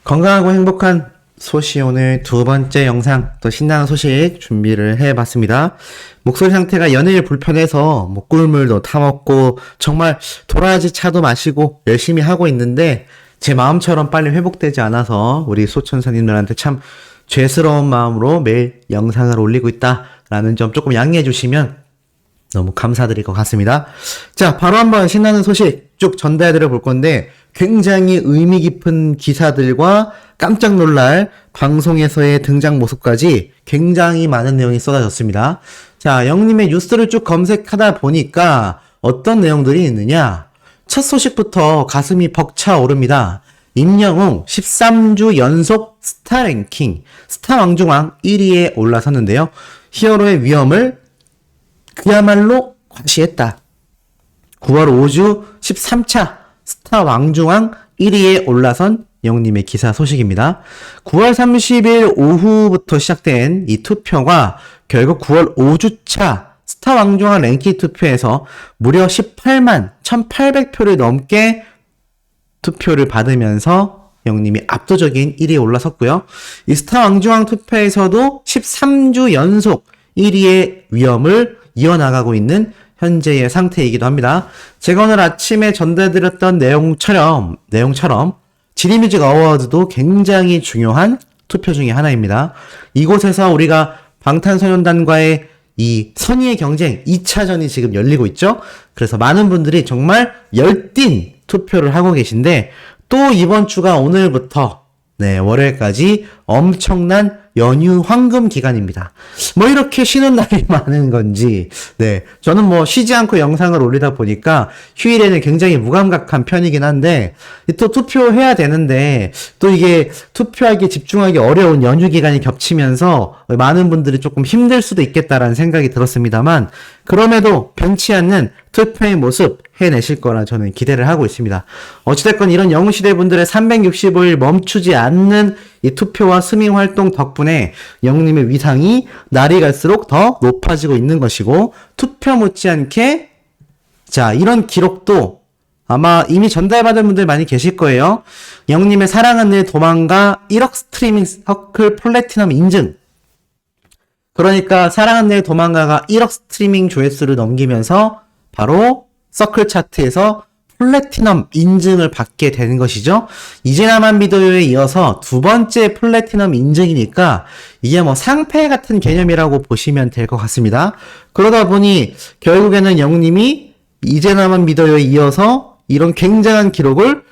건강하고 행복한 소시 오늘 두 번째 영상 또 신나는 소식 준비를 해봤습니다. 목소리 상태가 연일 불편해서 뭐 꿀물도 타먹고 정말 도라지 차도 마시고 열심히 하고 있는데 제 마음처럼 빨리 회복되지 않아서 우리 소천사님들한테 참 죄스러운 마음으로 매일 영상을 올리고 있다라는 점 조금 양해해 주시면 너무 감사드릴 것 같습니다. 자, 바로 한번 신나는 소식 쭉 전달해드려 볼 건데 굉장히 의미 깊은 기사들과 깜짝 놀랄 방송에서의 등장 모습까지 굉장히 많은 내용이 쏟아졌습니다. 자, 영님의 뉴스를 쭉 검색하다 보니까 어떤 내용들이 있느냐? 첫 소식부터 가슴이 벅차오릅니다. 임영웅 13주 연속 스타 랭킹, 스타 왕중왕 1위에 올라섰는데요. 히어로의 위엄을 그야말로 과시했다. 9월 5주 13차 스타 왕중왕 1위에 올라선 영님의 기사 소식입니다. 9월 30일 오후부터 시작된 이 투표가 결국 9월 5주차 스타 왕중왕 랭킹 투표에서 무려 18만 1800표를 넘게 투표를 받으면서 영님이 압도적인 1위에 올라섰고요. 이 스타 왕중왕 투표에서도 13주 연속 1위의 위엄을 이어나가고 있는 현재의 상태이기도 합니다. 제가 오늘 아침에 전달드렸던 내용처럼 지리뮤직 어워드도 굉장히 중요한 투표 중에 하나입니다. 이곳에서 우리가 방탄소년단과의 이 선의의 경쟁 2차전이 지금 열리고 있죠. 그래서 많은 분들이 정말 열띤 투표를 하고 계신데 또 이번 주가 오늘부터 월요일까지 엄청난 연휴 황금 기간입니다. 뭐 이렇게 쉬는 날이 많은 건지, 저는 뭐 쉬지 않고 영상을 올리다 보니까 휴일에는 굉장히 무감각한 편이긴 한데, 또 투표해야 되는데, 또 이게 투표하기에 집중하기 어려운 연휴 기간이 겹치면서 많은 분들이 조금 힘들 수도 있겠다라는 생각이 들었습니다만, 그럼에도 변치 않는 투표의 모습 해내실 거라 저는 기대를 하고 있습니다. 어찌됐건 이런 영웅시대 분들의 365일 멈추지 않는 이 투표와 스밍 활동 덕분에 영웅님의 위상이 날이 갈수록 더 높아지고 있는 것이고, 투표 못지않게 자, 이런 기록도 아마 이미 전달받은 분들 많이 계실 거예요. 영웅님의 사랑은 늘 도망가 1억 스트리밍 서클 플래티넘 인증. 그러니까 사랑은 늘 도망가가 1억 스트리밍 조회수를 넘기면서 바로 서클 차트에서 플래티넘 인증을 받게 되는 것이죠. 이제 나만 믿어요에 이어서 두 번째 플래티넘 인증이니까 이게 뭐 상패 같은 개념이라고 보시면 될 것 같습니다. 그러다 보니 결국에는 영님이 이제 나만 믿어요에 이어서 이런 굉장한 기록을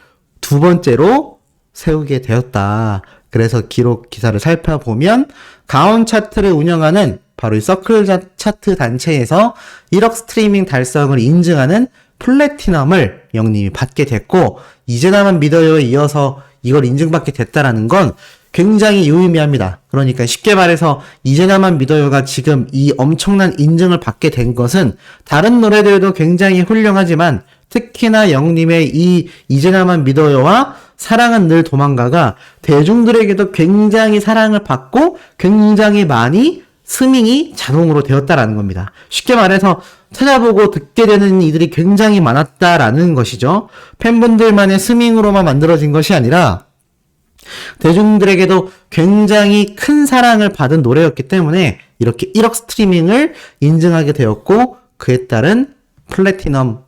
두 번째로 세우게 되었다. 그래서 기록 기사를 살펴보면 가온 차트를 운영하는 바로 이 서클 차트 단체에서 1억 스트리밍 달성을 인증하는 플래티넘을 영님이 받게 됐고, 이제 나만 믿어요에 이어서 이걸 인증받게 됐다라는 건 굉장히 유의미합니다. 그러니까 쉽게 말해서 이제 나만 믿어요가 지금 이 엄청난 인증을 받게 된 것은 다른 노래들도 굉장히 훌륭하지만 특히나 영님의 이 이제 나만 믿어요와 사랑은 늘 도망가가 대중들에게도 굉장히 사랑을 받고 굉장히 많이 스밍이 자동으로 되었다라는 겁니다. 쉽게 말해서 찾아보고 듣게 되는 이들이 굉장히 많았다라는 것이죠. 팬분들만의 스밍으로만 만들어진 것이 아니라 대중들에게도 굉장히 큰 사랑을 받은 노래였기 때문에 이렇게 1억 스트리밍을 인증하게 되었고, 그에 따른 플래티넘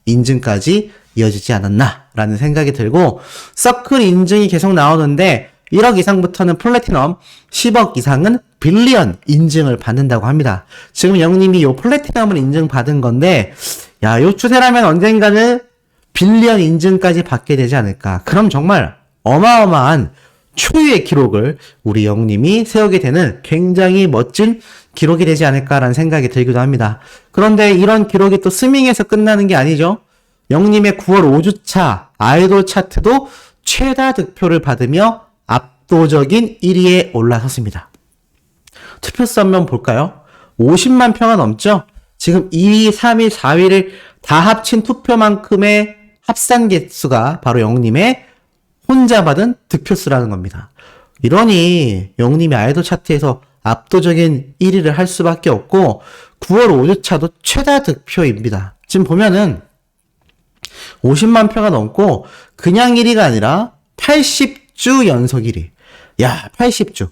인증까지 이어지지 않았나라는 생각이 들고, 서클 인증이 계속 나오는데 1억 이상부터는 플래티넘, 10억 이상은 빌리언 인증을 받는다고 합니다. 지금 영님이 요 플래티넘을 인증받은 건데, 요 추세라면 언젠가는 빌리언 인증까지 받게 되지 않을까. 그럼 정말 어마어마한 초유의 기록을 우리 영님이 세우게 되는 굉장히 멋진 기록이 되지 않을까라는 생각이 들기도 합니다. 그런데 이런 기록이 또 스밍에서 끝나는 게 아니죠. 영님의 9월 5주차 아이돌 차트도 최다 득표를 받으며 압도적인 1위에 올라섰습니다. 투표수 한번 볼까요? 50만 표가 넘죠? 지금 2위, 3위, 4위를 다 합친 투표만큼의 합산 개수가 바로 영님의 혼자 받은 득표수라는 겁니다. 이러니 영님이 아이돌 차트에서 압도적인 1위를 할 수밖에 없고 9월 5주차도 최다 득표입니다. 지금 보면은 50만 표가 넘고 그냥 1위가 아니라 80주 연속 1위. 야, 80주.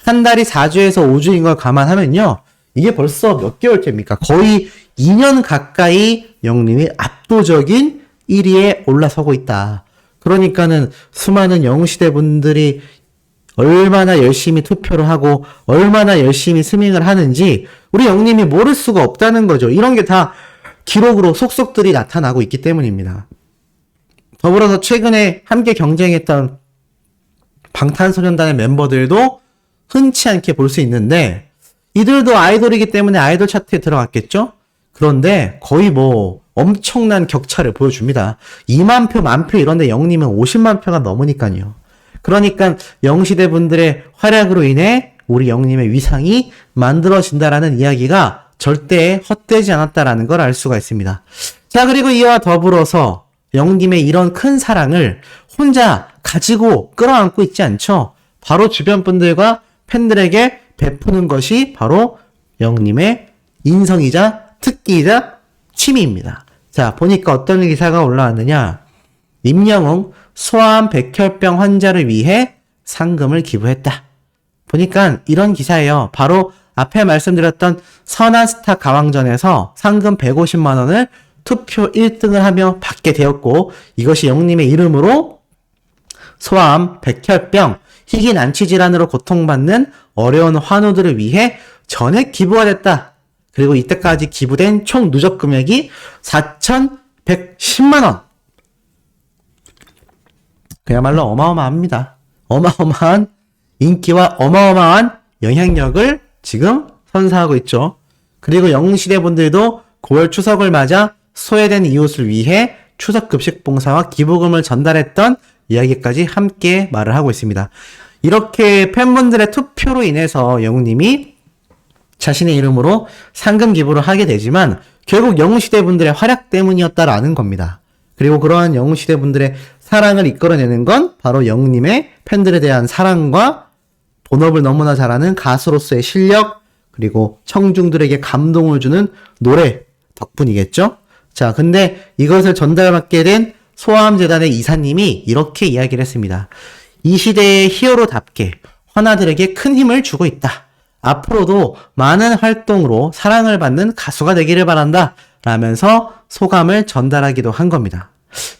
한 달이 4주에서 5주인 걸 감안하면요. 이게 벌써 몇 개월째입니까? 거의 2년 가까이 영님이 압도적인 1위에 올라서고 있다. 그러니까는 수많은 영웅시대 분들이 얼마나 열심히 투표를 하고 얼마나 열심히 스밍을 하는지 우리 영님이 모를 수가 없다는 거죠. 이런 게 다 기록으로 속속들이 나타나고 있기 때문입니다. 더불어서 최근에 함께 경쟁했던 방탄소년단의 멤버들도 흔치 않게 볼 수 있는데 이들도 아이돌이기 때문에 아이돌 차트에 들어갔겠죠? 그런데 거의 뭐 엄청난 격차를 보여줍니다. 2만 표, 만 표 이런데 영님은 50만 표가 넘으니까요. 그러니까 영시대 분들의 활약으로 인해 우리 영님의 위상이 만들어진다라는 이야기가 절대 헛되지 않았다라는 걸 알 수가 있습니다. 자, 그리고 이와 더불어서 영님의 이런 큰 사랑을 혼자 가지고 끌어안고 있지 않죠. 바로 주변 분들과 팬들에게 베푸는 것이 바로 영님의 인성이자 특기이자 취미입니다. 자, 보니까 어떤 기사가 올라왔느냐. 임영웅 소아암 백혈병 환자를 위해 상금을 기부했다. 보니까 이런 기사예요. 바로 앞에 말씀드렸던 선한스타 가왕전에서 상금 150만 원을 투표 1등을 하며 받게 되었고 이것이 영님의 이름으로 소아암, 백혈병, 희귀 난치 질환으로 고통받는 어려운 환우들을 위해 전액 기부가 됐다. 그리고 이때까지 기부된 총 누적 금액이 4,110만 원. 그야말로 어마어마합니다. 어마어마한 인기와 어마어마한 영향력을 지금 선사하고 있죠. 그리고 영시대 분들도 9월 추석을 맞아 소외된 이웃을 위해 추석 급식 봉사와 기부금을 전달했던 이야기까지 함께 말을 하고 있습니다. 이렇게 팬분들의 투표로 인해서 영웅님이 자신의 이름으로 상금 기부를 하게 되지만 결국 영웅시대 분들의 활약 때문이었다라는 겁니다. 그리고 그러한 영웅시대 분들의 사랑을 이끌어내는 건 바로 영웅님의 팬들에 대한 사랑과 본업을 너무나 잘하는 가수로서의 실력 그리고 청중들에게 감동을 주는 노래 덕분이겠죠? 자, 근데 이것을 전달받게 된 소아암재단의 이사님이 이렇게 이야기를 했습니다. 이 시대의 히어로답게 환아들에게 큰 힘을 주고 있다. 앞으로도 많은 활동으로 사랑을 받는 가수가 되기를 바란다. 라면서 소감을 전달하기도 한 겁니다.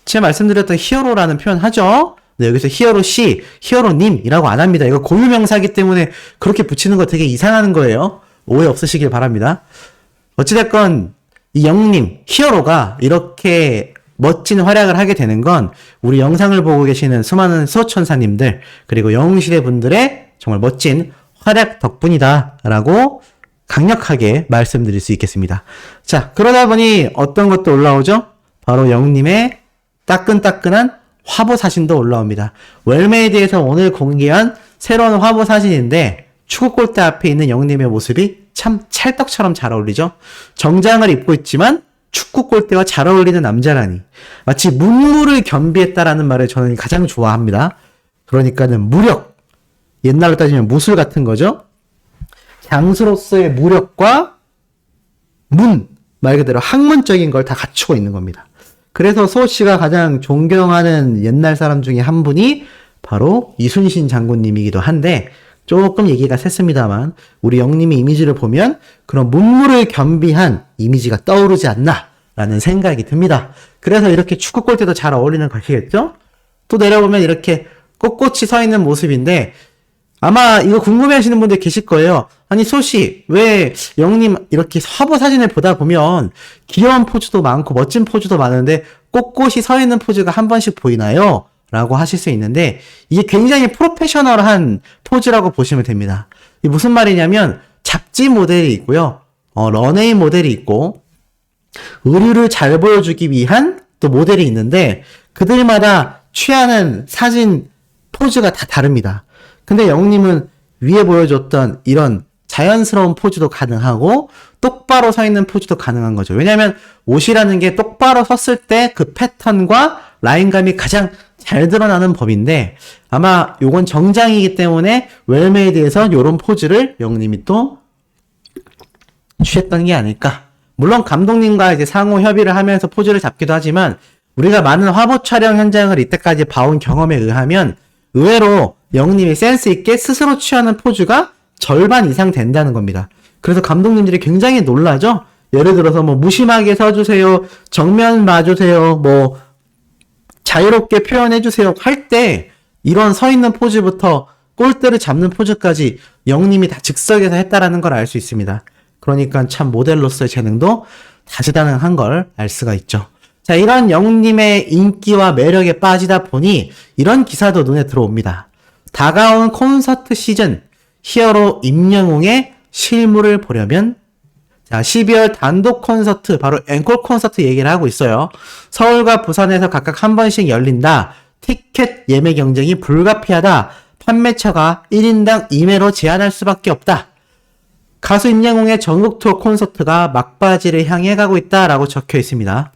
제가 말씀드렸던 히어로라는 표현 하죠? 네, 여기서 히어로씨, 히어로님이라고 안 합니다. 이거 고유명사기 때문에 그렇게 붙이는 거 되게 이상한 거예요. 오해 없으시길 바랍니다. 어찌됐건 이 영웅님, 히어로가 이렇게 멋진 활약을 하게 되는 건 우리 영상을 보고 계시는 수많은 수호천사님들 그리고 영웅시대 분들의 정말 멋진 활약 덕분이다 라고 강력하게 말씀드릴 수 있겠습니다. 자, 그러다 보니 어떤 것도 올라오죠? 바로 영웅님의 따끈따끈한 화보 사진도 올라옵니다. 웰메이드에서 오늘 공개한 새로운 화보 사진인데 축구 골대 앞에 있는 영웅님의 모습이 참 찰떡처럼 잘 어울리죠? 정장을 입고 있지만 축구 골대와 잘 어울리는 남자라니 마치 문무를 겸비했다라는 말을 저는 가장 좋아합니다. 그러니까는 무력, 옛날로 따지면 무술 같은 거죠. 장수로서의 무력과 말 그대로 학문적인 걸 다 갖추고 있는 겁니다. 그래서 소씨가 가장 존경하는 옛날 사람 중에 한 분이 바로 이순신 장군님이기도 한데 조금 얘기가 샜습니다만 우리 영님의 이미지를 보면 그런 문무를 겸비한 이미지가 떠오르지 않나 라는 생각이 듭니다. 그래서 이렇게 축구 골대도 잘 어울리는 것이겠죠? 또 내려보면 이렇게 꼿꼿이 서 있는 모습인데 아마 이거 궁금해하시는 분들 계실 거예요. 아니 소씨 왜 영님 이렇게 화보 사진을 보다 보면 귀여운 포즈도 많고 멋진 포즈도 많은데 꼿꼿이 서 있는 포즈가 한 번씩 보이나요? 라고 하실 수 있는데 이게 굉장히 프로페셔널한 포즈라고 보시면 됩니다. 이게 무슨 말이냐면 잡지 모델이 있고요. 런웨이 모델이 있고 의류를 잘 보여주기 위한 또 모델이 있는데 그들마다 취하는 사진 포즈가 다 다릅니다. 근데 영웅님은 위에 보여줬던 이런 자연스러운 포즈도 가능하고 똑바로 서 있는 포즈도 가능한 거죠. 왜냐하면 옷이라는 게 똑바로 섰을 때 그 패턴과 라인감이 가장 잘 드러나는 법인데 아마 요건 정장이기 때문에 웰메이드에서 요런 포즈를 영웅님이 또 취했던 게 아닐까. 물론 감독님과 이제 상호 협의를 하면서 포즈를 잡기도 하지만 우리가 많은 화보 촬영 현장을 이때까지 봐온 경험에 의하면 의외로 영님이 센스 있게 스스로 취하는 포즈가 절반 이상 된다는 겁니다. 그래서 감독님들이 굉장히 놀라죠? 예를 들어서 뭐 무심하게 서주세요, 정면 봐주세요, 뭐 자유롭게 표현해주세요 할 때 이런 서 있는 포즈부터 골대를 잡는 포즈까지 영님이 다 즉석에서 했다라는 걸 알 수 있습니다. 그러니까 참 모델로서의 재능도 다재다능한 걸 알 수가 있죠. 자, 이런 영님의 인기와 매력에 빠지다 보니 이런 기사도 눈에 들어옵니다. 다가온 콘서트 시즌, 히어로 임영웅의 실물을 보려면, 자, 12월 단독 콘서트, 바로 앵콜 콘서트 얘기를 하고 있어요. 서울과 부산에서 각각 한 번씩 열린다. 티켓 예매 경쟁이 불가피하다. 판매처가 1인당 2매로 제한할 수밖에 없다. 가수 임영웅의 전국 투어 콘서트가 막바지를 향해 가고 있다라고 적혀 있습니다.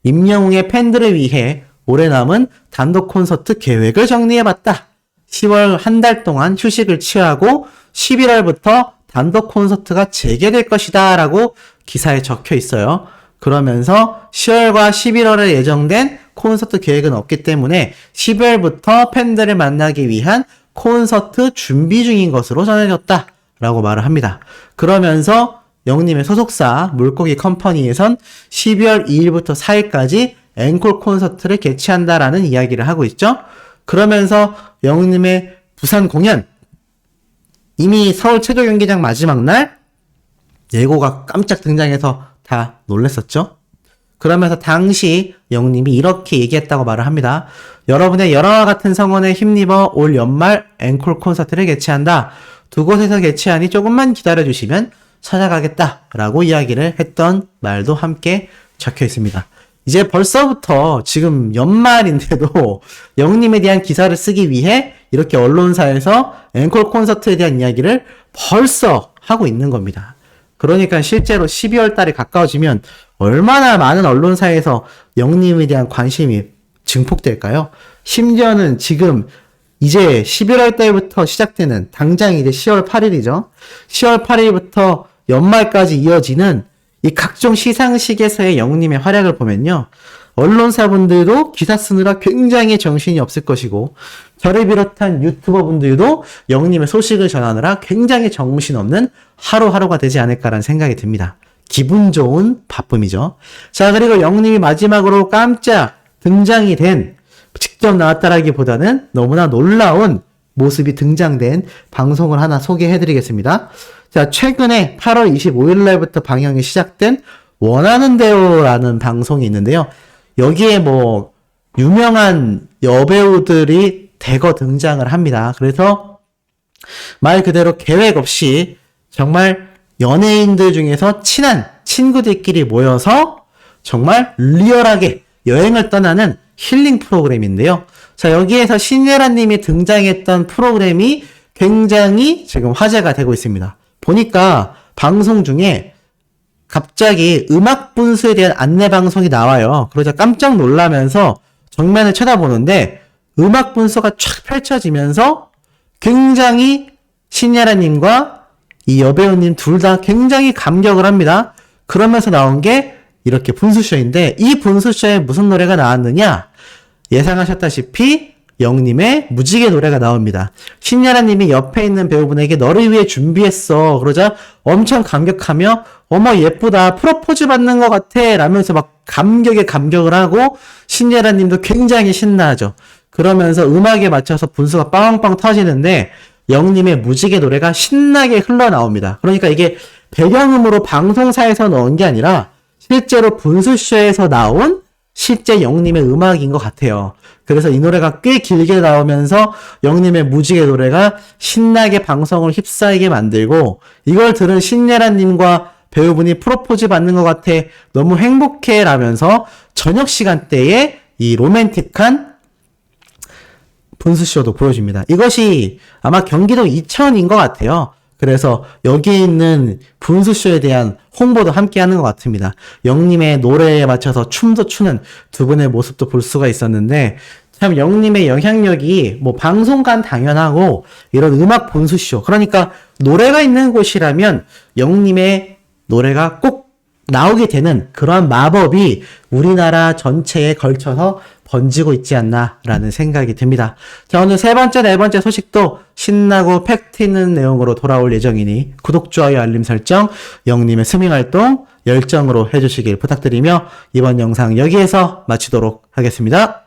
임영웅의 팬들을 위해 올해 남은 단독 콘서트 계획을 정리해봤다. 10월 한 달 동안 휴식을 취하고 11월부터 단독 콘서트가 재개될 것이다 라고 기사에 적혀 있어요. 그러면서 10월과 11월에 예정된 콘서트 계획은 없기 때문에 12월부터 팬들을 만나기 위한 콘서트 준비 중인 것으로 전해졌다 라고 말을 합니다. 그러면서 영님의 소속사 물고기 컴퍼니에선 12월 2일부터 4일까지 앵콜 콘서트를 개최한다라는 이야기를 하고 있죠. 그러면서 영님의 부산 공연, 이미 서울 체조 경기장 마지막 날 예고가 깜짝 등장해서 다 놀랬었죠. 그러면서 당시 영님이 이렇게 얘기했다고 말을 합니다. 여러분의 열화와 같은 성원에 힘입어 올 연말 앵콜 콘서트를 개최한다. 두 곳에서 개최하니 조금만 기다려주시면 찾아가겠다 라고 이야기를 했던 말도 함께 적혀 있습니다. 이제 벌써부터 지금 연말인데도 영님에 대한 기사를 쓰기 위해 이렇게 언론사에서 앵콜 콘서트에 대한 이야기를 벌써 하고 있는 겁니다. 그러니까 실제로 12월 달이 가까워지면 얼마나 많은 언론사에서 영님에 대한 관심이 증폭될까요? 심지어는 지금 이제 11월 달부터 시작되는, 당장 이제 10월 8일이죠. 10월 8일부터 연말까지 이어지는 이 각종 시상식에서의 영님의 활약을 보면요, 언론사분들도 기사 쓰느라 굉장히 정신이 없을 것이고, 저를 비롯한 유튜버분들도 영님의 소식을 전하느라 굉장히 정신없는 하루하루가 되지 않을까라는 생각이 듭니다. 기분 좋은 바쁨이죠. 자, 그리고 영님이 마지막으로 깜짝 등장이 된, 직접 나왔다라기보다는 너무나 놀라운 모습이 등장된 방송을 하나 소개해드리겠습니다. 자, 최근에 8월 25일 날부터 방영이 시작된 원하는 대로라는 방송이 있는데요. 여기에 뭐 유명한 여배우들이 대거 등장을 합니다. 그래서 말 그대로 계획 없이 정말 연예인들 중에서 친한 친구들끼리 모여서 정말 리얼하게 여행을 떠나는 힐링 프로그램인데요. 자, 여기에서 신예라님이 등장했던 프로그램이 굉장히 지금 화제가 되고 있습니다. 보니까 방송 중에 갑자기 음악 분수에 대한 안내 방송이 나와요. 그러자 깜짝 놀라면서 정면을 쳐다보는데 음악 분수가 쫙 펼쳐지면서 굉장히 신예라님과 이 여배우님 둘 다 굉장히 감격을 합니다. 그러면서 나온 게 이렇게 분수쇼인데, 이 분수쇼에 무슨 노래가 나왔느냐? 예상하셨다시피 영님의 무지개 노래가 나옵니다. 신예라님이 옆에 있는 배우분에게 너를 위해 준비했어. 그러자 엄청 감격하며 어머 예쁘다, 프로포즈 받는 것 같아 라면서 막 감격에 감격을 하고, 신예라님도 굉장히 신나하죠. 그러면서 음악에 맞춰서 분수가 빵빵 터지는데 영님의 무지개 노래가 신나게 흘러나옵니다. 그러니까 이게 배경음으로 방송사에서 넣은 게 아니라 실제로 분수쇼에서 나온 실제 영님의 음악인 것 같아요. 그래서 이 노래가 꽤 길게 나오면서 영님의 무지개 노래가 신나게 방송을 휩싸이게 만들고, 이걸 들은 신예라님과 배우분이 프로포즈 받는 것 같아, 너무 행복해 라면서 저녁 시간대에 이 로맨틱한 분수쇼도 보여줍니다. 이것이 아마 경기도 이천인 것 같아요. 그래서 여기에 있는 분수쇼에 대한 홍보도 함께 하는 것 같습니다. 영님의 노래에 맞춰서 춤도 추는 두 분의 모습도 볼 수가 있었는데, 참 영님의 영향력이 뭐 방송간 당연하고 이런 음악 분수쇼, 그러니까 노래가 있는 곳이라면 영님의 노래가 꼭 나오게 되는 그러한 마법이 우리나라 전체에 걸쳐서 번지고 있지 않나라는 생각이 듭니다. 자, 오늘 세 번째, 네 번째 소식도 신나고 팩트 있는 내용으로 돌아올 예정이니 구독, 좋아요, 알림 설정, 영님의 스밍 활동 열정으로 해주시길 부탁드리며 이번 영상 여기에서 마치도록 하겠습니다.